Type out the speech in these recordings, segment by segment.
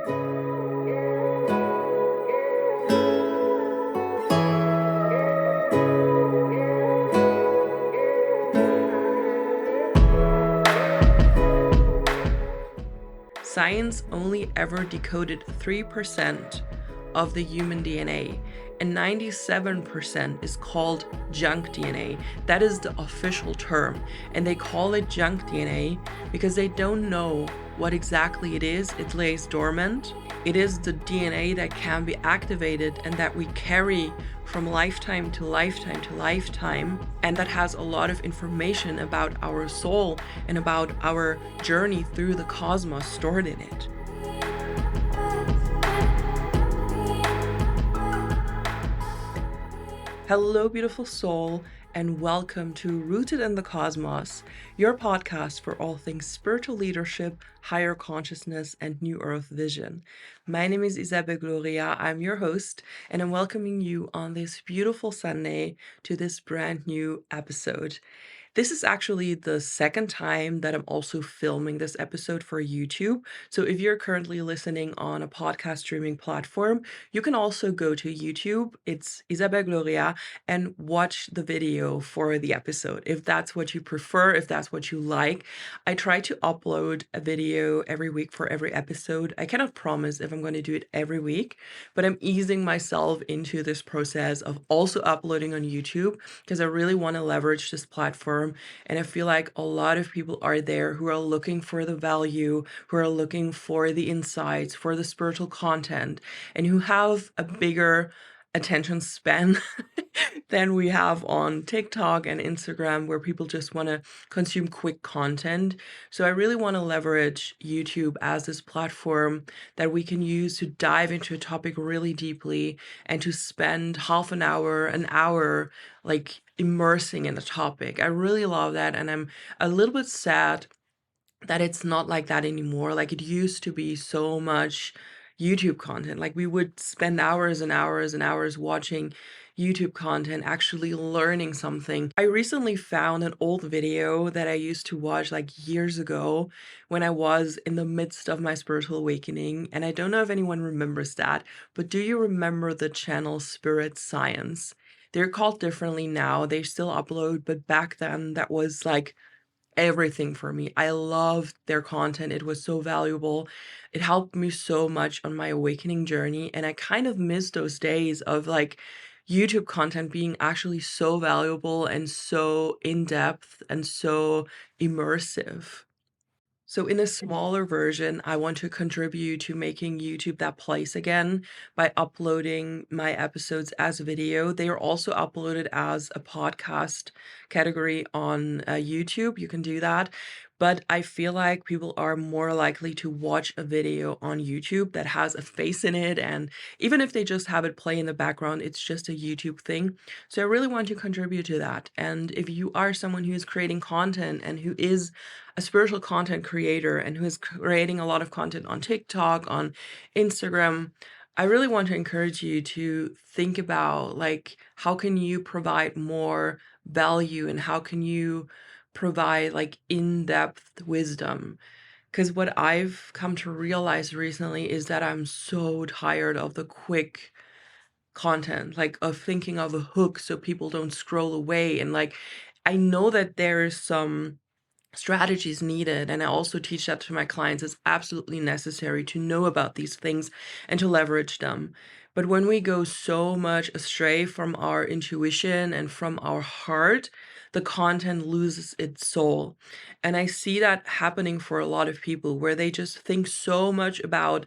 Science only ever decoded 3% of the human DNA, and 97% is called junk DNA. That is the official term, and they call it junk DNA because they don't know what exactly it is. It lays dormant. It is the DNA that can be activated and that we carry from lifetime to lifetime to lifetime, and that has a lot of information about our soul and about our journey through the cosmos stored in it. Hello, beautiful soul, and welcome to Rooted in the Cosmos, your podcast for all things spiritual leadership, higher consciousness, and New Earth vision. My name is Isabel Gloria. I'm your host, and I'm welcoming you on this beautiful Sunday to this brand new episode. This is actually the second time that I'm also filming this episode for YouTube. So if you're currently listening on a podcast streaming platform, you can also go to YouTube. It's Isabel Gloria and watch the video for the episode if that's what you prefer, if that's what you like. I try to upload a video every week for every episode. I cannot promise if I'm going to do it every week, but I'm easing myself into this process of also uploading on YouTube because I really want to leverage this platform. And I feel like a lot of people are there who are looking for the value, who are looking for the insights, for the spiritual content, and who have a bigger attention span than we have on TikTok and Instagram, where people just want to consume quick content. So I really want to leverage YouTube as this platform that we can use to dive into a topic really deeply and to spend half an hour, like immersing in the topic. I really love that. And I'm a little bit sad that it's not like that anymore. Like it used to be so much YouTube content. Like we would spend hours and hours and hours watching YouTube content, actually learning something. I recently found an old video that I used to watch like years ago when I was in the midst of my spiritual awakening. And I don't know if anyone remembers that, but do you remember the channel Spirit Science? They're called differently now. They still upload, but back then that was like everything for me. I loved their content. It was so valuable. It helped me so much on my awakening journey. And I kind of miss those days of like YouTube content being actually so valuable and so in depth and so immersive. So in a smaller version, I want to contribute to making YouTube that place again by uploading my episodes as video. They are also uploaded as a podcast category on YouTube. You can do that. But I feel like people are more likely to watch a video on YouTube that has a face in it. And even if they just have it play in the background, it's just a YouTube thing. So I really want to contribute to that. And if you are someone who is creating content and who is a spiritual content creator and who is creating a lot of content on TikTok, on Instagram, I really want to encourage you to think about like how can you provide more value and how can you provide like in-depth wisdom. Because what I've come to realize recently is that I'm so tired of the quick content, like of thinking of a hook so people don't scroll away. And like, I know that there's some strategies needed, and I also teach that to my clients. It's absolutely necessary to know about these things and to leverage them. But when we go so much astray from our intuition and from our heart, the content loses its soul. And I see that happening for a lot of people where they just think so much about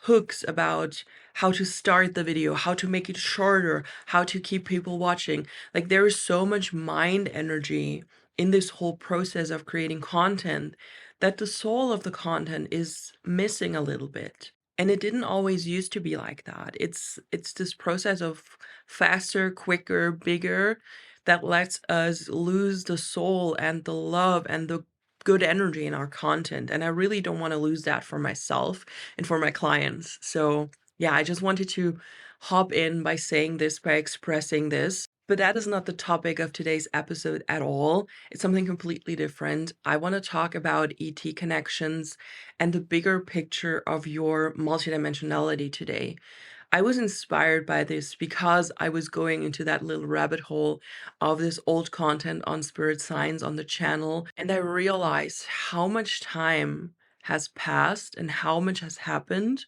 hooks, about how to start the video, how to make it shorter, how to keep people watching. Like there is so much mind energy in this whole process of creating content that the soul of the content is missing a little bit. And it didn't always used to be like that. It's this process of faster, quicker, bigger that lets us lose the soul and the love and the good energy in our content. And I really don't want to lose that for myself and for my clients. So yeah, I just wanted to hop in by saying this, by expressing this. But that is not the topic of today's episode at all. It's something completely different. I want to talk about ET connections and the bigger picture of your multidimensionality today. I was inspired by this because I was going into that little rabbit hole of this old content on spirit science on the channel, and I realized how much time has passed and how much has happened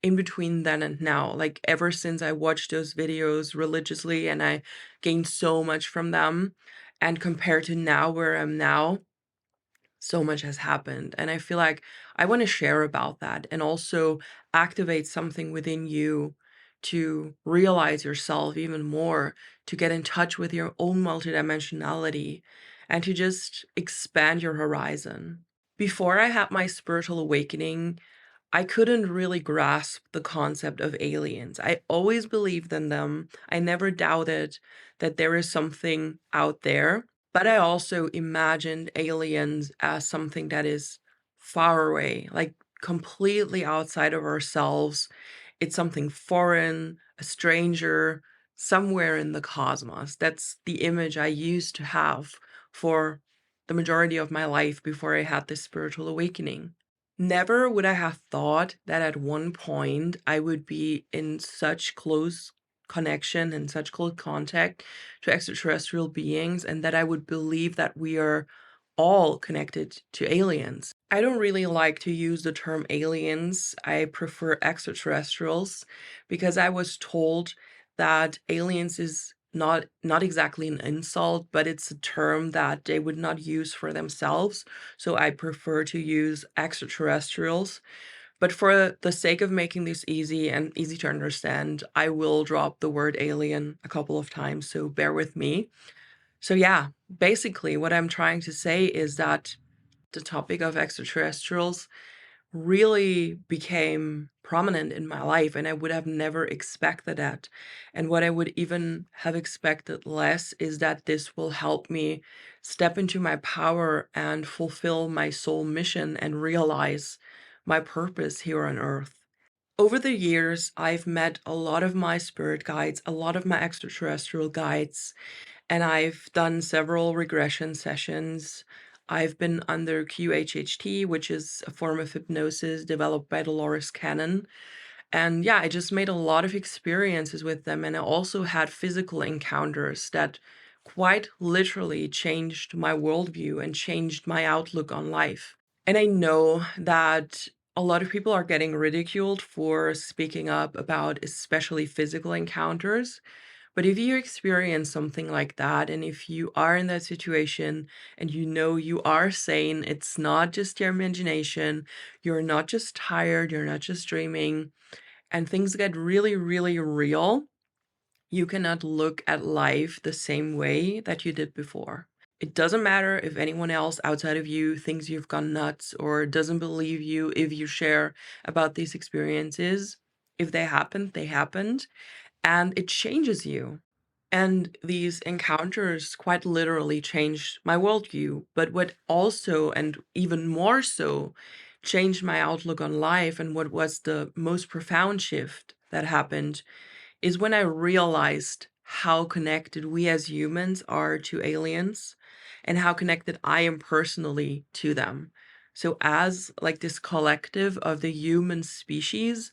in between then and now. Like ever since I watched those videos religiously and I gained so much from them, and compared to now where I'm now, so much has happened. And I feel like I want to share about that and also activate something within you to realize yourself even more, to get in touch with your own multidimensionality, and to just expand your horizon. Before I had my spiritual awakening, I couldn't really grasp the concept of aliens. I always believed in them. I never doubted that there is something out there, but I also imagined aliens as something that is far away, like completely outside of ourselves. It's something foreign, a stranger, somewhere in the cosmos. That's the image I used to have for the majority of my life before I had this spiritual awakening. Never would I have thought that at one point I would be in such close connection and such close contact to extraterrestrial beings, and that I would believe that we are all connected to aliens. I don't really like to use the term aliens. I prefer extraterrestrials because I was told that aliens is not exactly an insult, but it's a term that they would not use for themselves. So I prefer to use extraterrestrials. But for the sake of making this easy and easy to understand, I will drop the word alien a couple of times, so bear with me. So yeah, basically what I'm trying to say is that the topic of extraterrestrials really became prominent in my life, and I would have never expected that. And what I would even have expected less is that this will help me step into my power and fulfill my soul mission and realize my purpose here on earth. Over the years, I've met a lot of my spirit guides, a lot of my extraterrestrial guides, and I've done several regression sessions. I've been under QHHT, which is a form of hypnosis developed by Dolores Cannon. And yeah, I just made a lot of experiences with them. And I also had physical encounters that quite literally changed my worldview and changed my outlook on life. And I know that a lot of people are getting ridiculed for speaking up about especially physical encounters. But if you experience something like that, and if you are in that situation and you know you are sane, it's not just your imagination, you're not just tired, you're not just dreaming, and things get really, really real, you cannot look at life the same way that you did before. It doesn't matter if anyone else outside of you thinks you've gone nuts or doesn't believe you if you share about these experiences. If they happened, they happened, and it changes you. And these encounters quite literally changed my worldview. But what also, and even more so, changed my outlook on life, and what was the most profound shift that happened, is when I realized how connected we as humans are to aliens and how connected I am personally to them. So, as like this collective of the human species,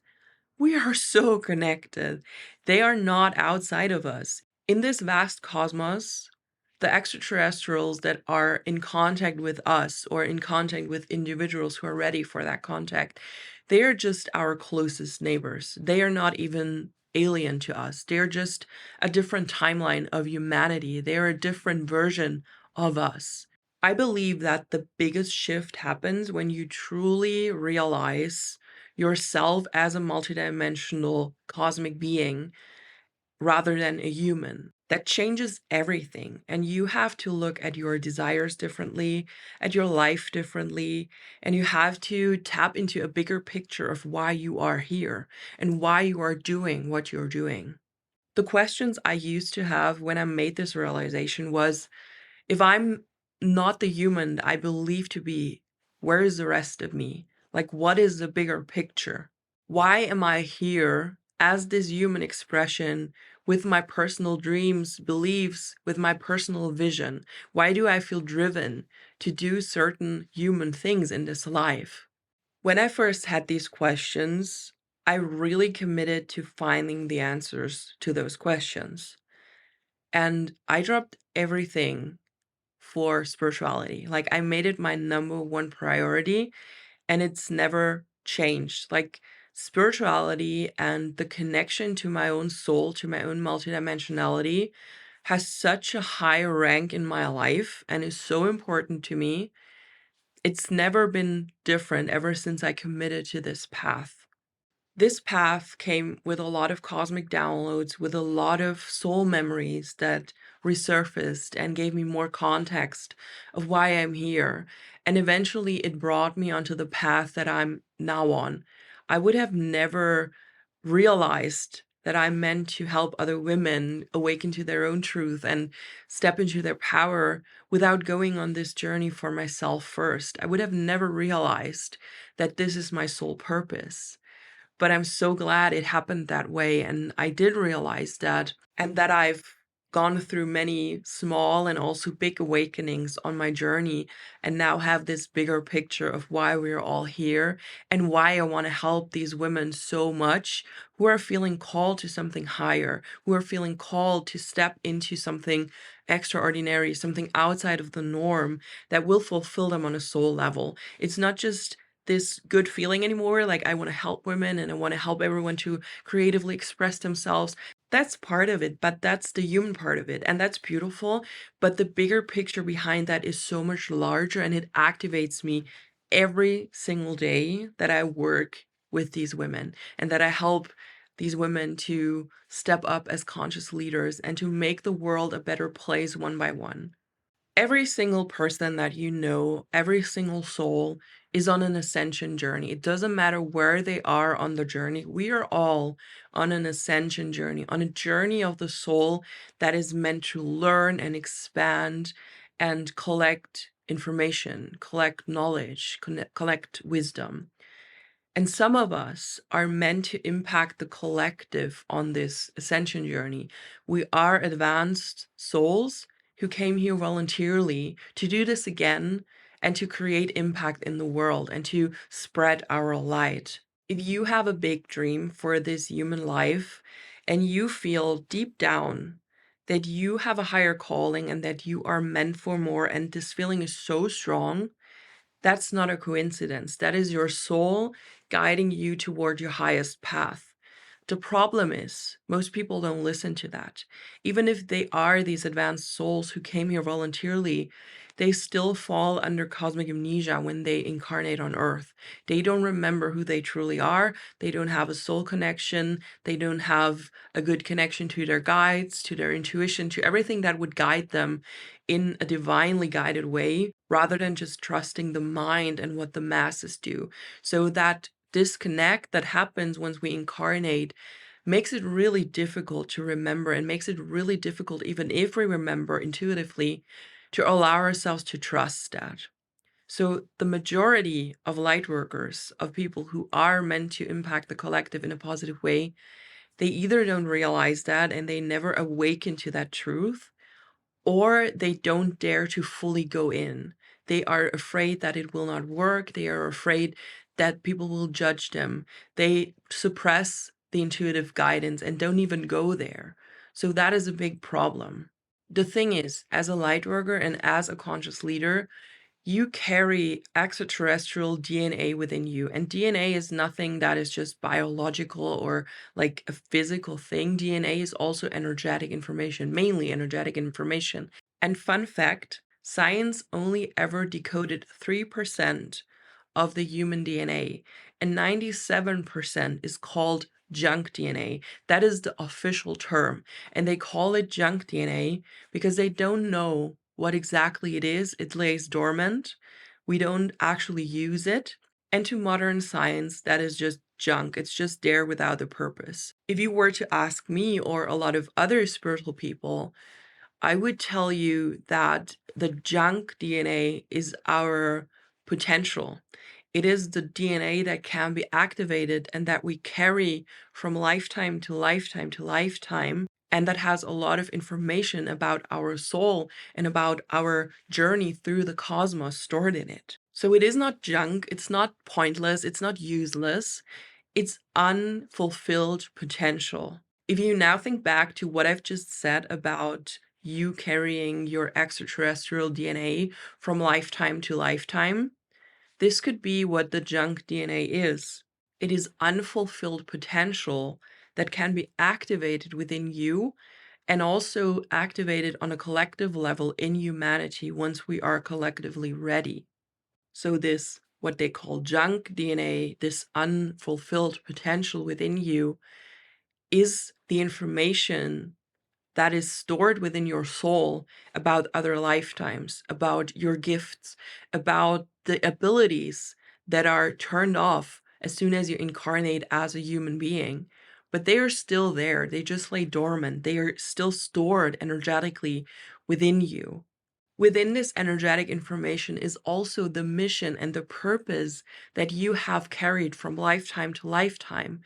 we are so connected. They are not outside of us. In this vast cosmos, the extraterrestrials that are in contact with us or in contact with individuals who are ready for that contact, they are just our closest neighbors. They are not even alien to us. They're just a different timeline of humanity. They're a different version of us. I believe that the biggest shift happens when you truly realize yourself as a multidimensional cosmic being rather than a human. That changes everything. And you have to look at your desires differently, at your life differently, and you have to tap into a bigger picture of why you are here and why you are doing what you're doing. The questions I used to have when I made this realization was, if I'm not the human I believe to be, where is the rest of me? Like, what is the bigger picture? Why am I here as this human expression with my personal dreams, beliefs, with my personal vision? Why do I feel driven to do certain human things in this life? When I first had these questions, I really committed to finding the answers to those questions. And I dropped everything for spirituality. Like, I made it my number one priority, and it's never changed. Like, spirituality and the connection to my own soul, to my own multidimensionality, has such a high rank in my life and is so important to me. It's never been different ever since I committed to this path. This path came with a lot of cosmic downloads, with a lot of soul memories that resurfaced and gave me more context of why I'm here. And eventually it brought me onto the path that I'm now on. I would have never realized that I'm meant to help other women awaken to their own truth and step into their power without going on this journey for myself first. I would have never realized that this is my sole purpose. But I'm so glad it happened that way, and I did realize that, and that I've gone through many small and also big awakenings on my journey, and now have this bigger picture of why we're all here and why I want to help these women so much who are feeling called to something higher, who are feeling called to step into something extraordinary, something outside of the norm that will fulfill them on a soul level. It's not just this good feeling anymore. Like, I want to help women and I want to help everyone to creatively express themselves. That's part of it, but that's the human part of it. And that's beautiful. But the bigger picture behind that is so much larger, and it activates me every single day that I work with these women and that I help these women to step up as conscious leaders and to make the world a better place one by one. Every single person that you know, every single soul is on an ascension journey. It doesn't matter where they are on the journey. We are all on an ascension journey, on a journey of the soul that is meant to learn and expand and collect information, collect knowledge, collect wisdom. And some of us are meant to impact the collective on this ascension journey. We are advanced souls who came here voluntarily to do this again and to create impact in the world and to spread our light. If you have a big dream for this human life and you feel deep down that you have a higher calling and that you are meant for more, and this feeling is so strong, that's not a coincidence. That is your soul guiding you toward your highest path. The problem is, most people don't listen to that. Even if they are these advanced souls who came here voluntarily, they still fall under cosmic amnesia when they incarnate on Earth. They don't remember who they truly are. They don't have a soul connection. They don't have a good connection to their guides, to their intuition, to everything that would guide them in a divinely guided way, rather than just trusting the mind and what the masses do. So that disconnect that happens once we incarnate makes it really difficult to remember, and makes it really difficult, even if we remember intuitively, to allow ourselves to trust that. So the majority of light workers, of people who are meant to impact the collective in a positive way, they either don't realize that and they never awaken to that truth, or they don't dare to fully go in. They are afraid that it will not work. They are afraid that people will judge them. They suppress the intuitive guidance and don't even go there. So that is a big problem. The thing is, as a light worker and as a conscious leader, you carry extraterrestrial DNA within you. And DNA is nothing that is just biological or like a physical thing. DNA is also energetic information, mainly energetic information. And fun fact, science only ever decoded 3% of the human DNA, and 97% is called junk DNA. That is the official term. And they call it junk DNA because they don't know what exactly it is. It lays dormant. We don't actually use it. And to modern science, that is just junk. It's just there without a purpose. If you were to ask me or a lot of other spiritual people, I would tell you that the junk DNA is our potential. It is the DNA that can be activated and that we carry from lifetime to lifetime to lifetime, and that has a lot of information about our soul and about our journey through the cosmos stored in it. So it is not junk, it's not pointless, it's not useless, it's unfulfilled potential. If you now think back to what I've just said about you carrying your extraterrestrial DNA from lifetime to lifetime, this could be what the junk DNA is. It is unfulfilled potential that can be activated within you and also activated on a collective level in humanity once we are collectively ready. So, this, what they call junk DNA, this unfulfilled potential within you, is the information that is stored within your soul about other lifetimes, about your gifts, about the abilities that are turned off as soon as you incarnate as a human being. But they are still there. They just lay dormant. They are still stored energetically within you. Within this energetic information is also the mission and the purpose that you have carried from lifetime to lifetime.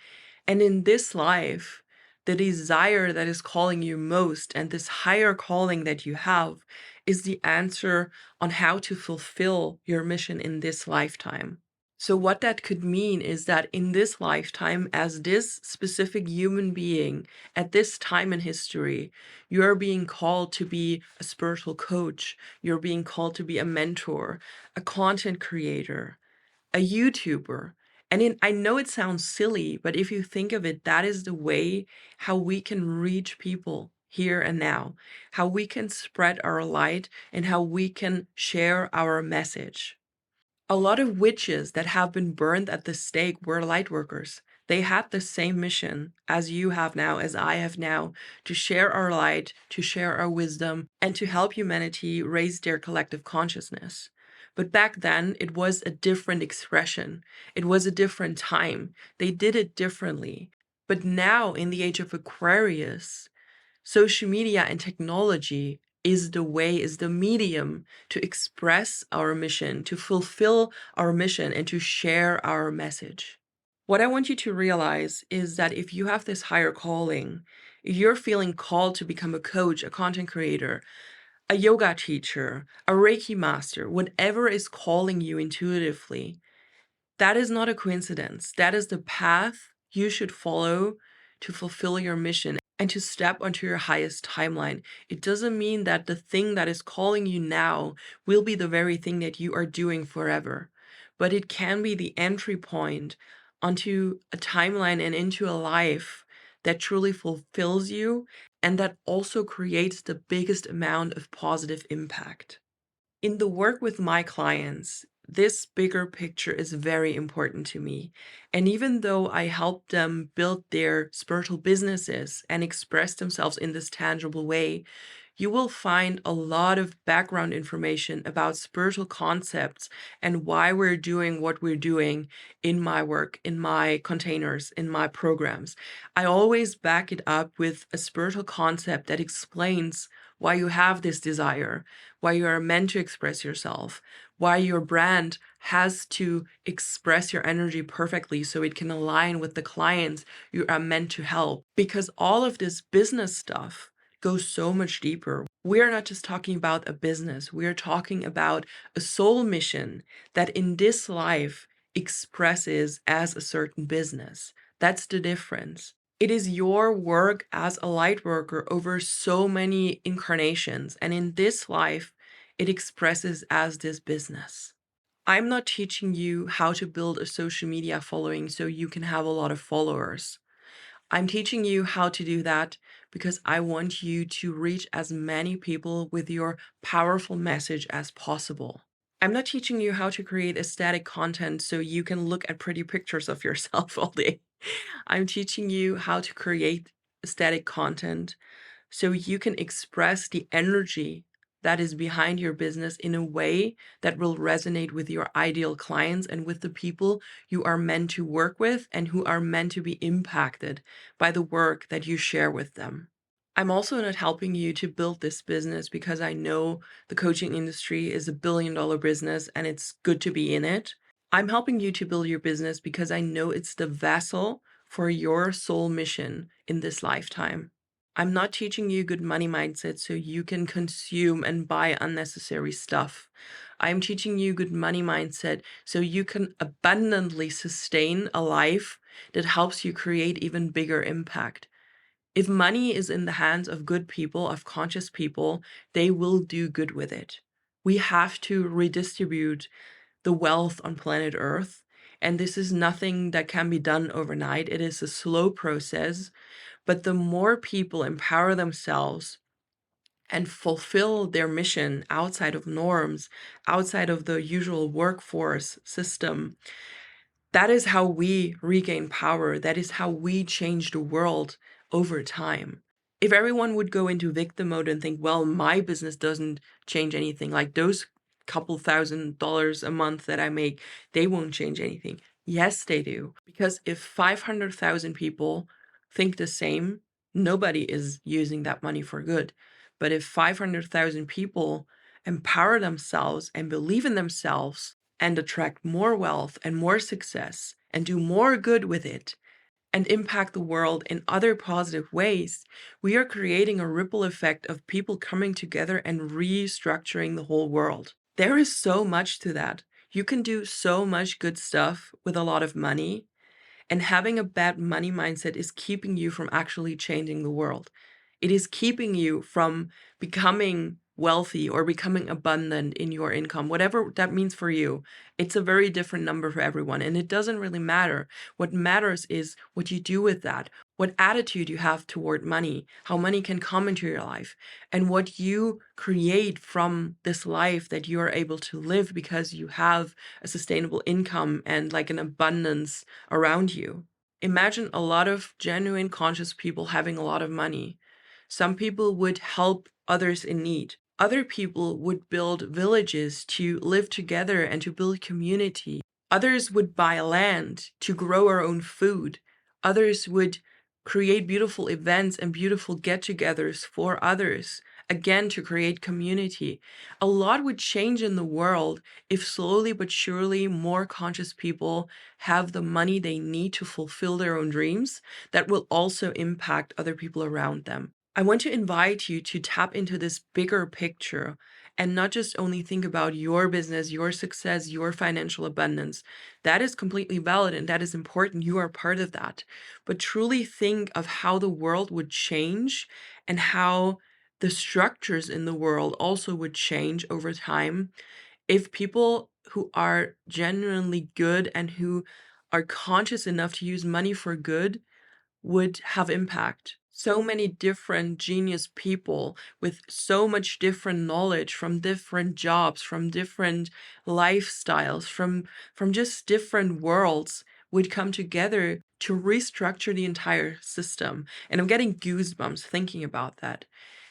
And in this life, the desire that is calling you most and this higher calling that you have is the answer on how to fulfill your mission in this lifetime. So, what that could mean is that in this lifetime, as this specific human being at this time in history, you're being called to be a spiritual coach, you're being called to be a mentor, a content creator, a YouTuber. I know it sounds silly, but if you think of it, that is the way how we can reach people here and now, how we can spread our light, and how we can share our message. A lot of witches that have been burned at the stake were light workers. They had the same mission as you have now, as I have now, to share our light, to share our wisdom, and to help humanity raise their collective consciousness. But back then, it was a different expression. It was a different time. They did it differently. But now, in the age of Aquarius, social media and technology is the way, is the medium to express our mission, to fulfill our mission, and to share our message. What I want you to realize is that if you have this higher calling, if you're feeling called to become a coach, a content creator, a yoga teacher, a Reiki master, whatever is calling you intuitively, that is not a coincidence. That is the path you should follow to fulfill your mission and to step onto your highest timeline. It doesn't mean that the thing that is calling you now will be the very thing that you are doing forever, but it can be the entry point onto a timeline and into a life that truly fulfills you and that also creates the biggest amount of positive impact. In the work with my clients, this bigger picture is very important to me. And even though I help them build their spiritual businesses and express themselves in this tangible way, you will find a lot of background information about spiritual concepts and why we're doing what we're doing in my work, in my containers, in my programs. I always back it up with a spiritual concept that explains why you have this desire, why you are meant to express yourself, why your brand has to express your energy perfectly so it can align with the clients you are meant to help. Because all of this business stuff goes so much deeper. We are not just talking about a business, we are talking about a soul mission that in this life expresses as a certain business. That's the difference. It is your work as a light worker over so many incarnations, and in this life, it expresses as this business. I'm not teaching you how to build a social media following so you can have a lot of followers. I'm teaching you how to do that because I want you to reach as many people with your powerful message as possible. I'm not teaching you how to create aesthetic content so you can look at pretty pictures of yourself all day. I'm teaching you how to create aesthetic content so you can express the energy that is behind your business in a way that will resonate with your ideal clients and with the people you are meant to work with and who are meant to be impacted by the work that you share with them. I'm also not helping you to build this business because I know the coaching industry is a billion-dollar business and it's good to be in it. I'm helping you to build your business because I know it's the vessel for your soul mission in this lifetime. I'm not teaching you good money mindset so you can consume and buy unnecessary stuff. I'm teaching you good money mindset so you can abundantly sustain a life that helps you create even bigger impact. If money is in the hands of good people, of conscious people, they will do good with it. We have to redistribute the wealth on planet Earth. And this is nothing that can be done overnight. It is a slow process. But the more people empower themselves and fulfill their mission outside of norms, outside of the usual workforce system, that is how we regain power. That is how we change the world over time. If everyone would go into victim mode and think, well, my business doesn't change anything, like those couple $1,000s a month that I make, they won't change anything. Yes, they do. Because if 500,000 people think the same, nobody is using that money for good. But if 500,000 people empower themselves and believe in themselves, and attract more wealth and more success and do more good with it and impact the world in other positive ways, we are creating a ripple effect of people coming together and restructuring the whole world. There is so much to that. You can do so much good stuff with a lot of money, and having a bad money mindset is keeping you from actually changing the world. It is keeping you from becoming wealthy or becoming abundant in your income, whatever that means for you. It's a very different number for everyone, and it doesn't really matter. What matters is what you do with that, what attitude you have toward money, how money can come into your life, and what you create from this life that you are able to live because you have a sustainable income and like an abundance around you. Imagine a lot of genuine conscious people having a lot of money. Some people would help others in need. Other people would build villages to live together and to build community. Others would buy land to grow our own food. Others would create beautiful events and beautiful get-togethers for others, again, to create community. A lot would change in the world if slowly but surely more conscious people have the money they need to fulfill their own dreams that will also impact other people around them. I want to invite you to tap into this bigger picture and not just only think about your business, your success, your financial abundance. That is completely valid and that is important. You are part of that. But truly think of how the world would change and how the structures in the world also would change over time if people who are genuinely good and who are conscious enough to use money for good would have impact. So many different genius people with so much different knowledge from different jobs, from different lifestyles, from just different worlds would come together to restructure the entire system. And I'm getting goosebumps thinking about that.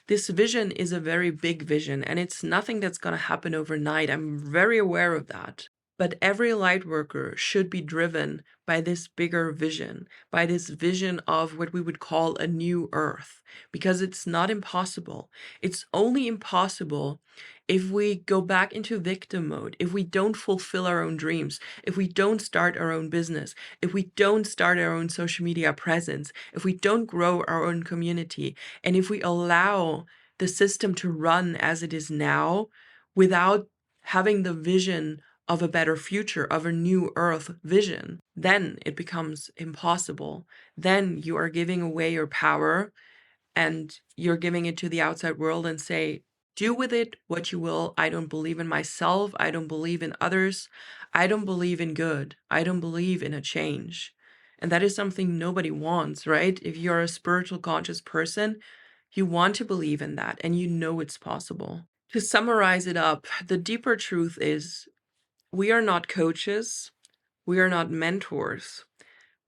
This vision is a very big vision, and it's nothing that's going to happen overnight. I'm very aware of that. But every light worker should be driven by this bigger vision, by this vision of what we would call a new earth, because it's not impossible. It's only impossible if we go back into victim mode, if we don't fulfill our own dreams, if we don't start our own business, if we don't start our own social media presence, if we don't grow our own community, and if we allow the system to run as it is now without having the vision of a better future, of a new earth vision, then it becomes impossible. Then you are giving away your power and you're giving it to the outside world and say, do with it what you will. I don't believe in myself. I don't believe in others. I don't believe in good. I don't believe in a change. And that is something nobody wants, right? If you're a spiritual conscious person, you want to believe in that and you know it's possible. To summarize it up, the deeper truth is we are not coaches. We are not mentors.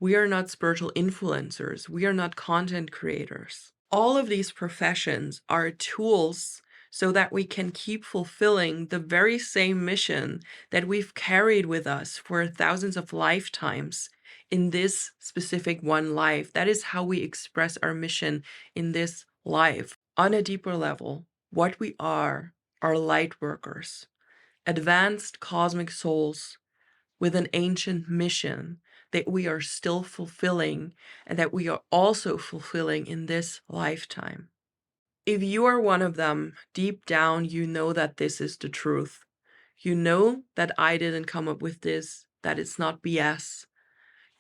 We are not spiritual influencers. We are not content creators. All of these professions are tools so that we can keep fulfilling the very same mission that we've carried with us for thousands of lifetimes in this specific one life. That is how we express our mission in this life. On a deeper level, what we are light workers, advanced cosmic souls with an ancient mission that we are still fulfilling and that we are also fulfilling in this lifetime. If you are one of them, deep down, you know that this is the truth. You know that I didn't come up with this, that it's not BS.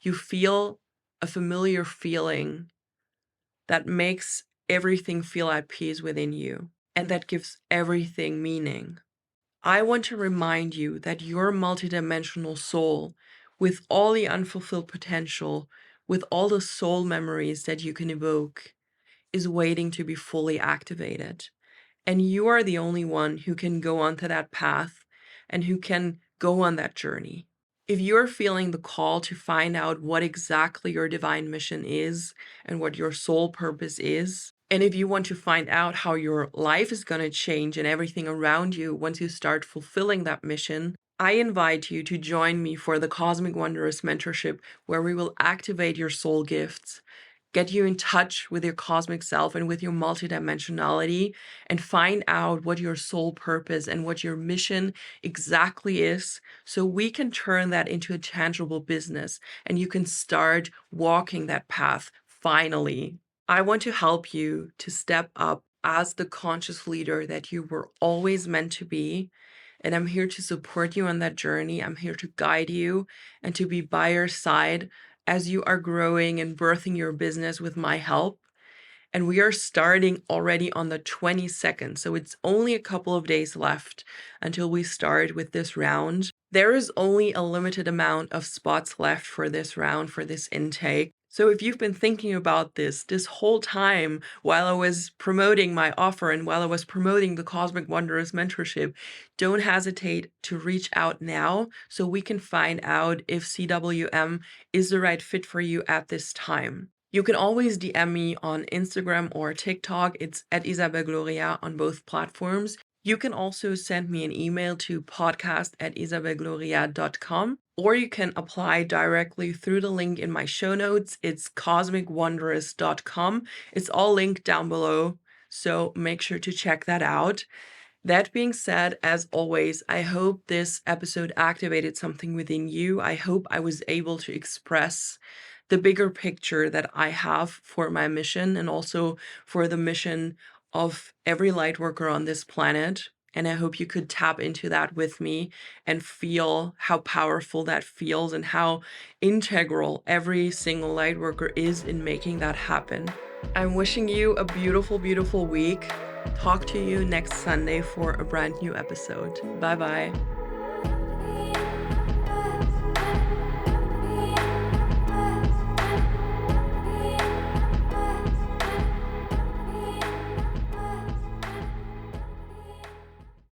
You feel a familiar feeling that makes everything feel at peace within you, and that gives everything meaning. I want to remind you that your multidimensional soul, with all the unfulfilled potential, with all the soul memories that you can evoke, is waiting to be fully activated. And you are the only one who can go onto that path and who can go on that journey. If you're feeling the call to find out what exactly your divine mission is and what your soul purpose is, and if you want to find out how your life is going to change and everything around you once you start fulfilling that mission, I invite you to join me for the Cosmic Wanderers Mentorship, where we will activate your soul gifts, get you in touch with your cosmic self and with your multidimensionality, and find out what your soul purpose and what your mission exactly is, so we can turn that into a tangible business and you can start walking that path finally. I want to help you to step up as the conscious leader that you were always meant to be. And I'm here to support you on that journey. I'm here to guide you and to be by your side as you are growing and birthing your business with my help. And we are starting already on the 22nd. So it's only a couple of days left until we start with this round. There is only a limited amount of spots left for this round, for this intake. So if you've been thinking about this whole time while I was promoting my offer and while I was promoting the Cosmic Wanderers Mentorship, don't hesitate to reach out now so we can find out if CWM is the right fit for you at this time. You can always DM me on Instagram or TikTok. It's at Isabel Gloria on both platforms. You can also send me an email to podcast@isabelgloria.com, or you can apply directly through the link in my show notes. It's cosmicwanderers.com. It's all linked down below, so make sure to check that out. That being said, as always, I hope this episode activated something within you. I hope I was able to express the bigger picture that I have for my mission and also for the mission of every light worker on this planet. And I hope you could tap into that with me and feel how powerful that feels and how integral every single light worker is in making that happen. I'm wishing you a beautiful, beautiful week. Talk to you next Sunday for a brand new episode. Bye bye.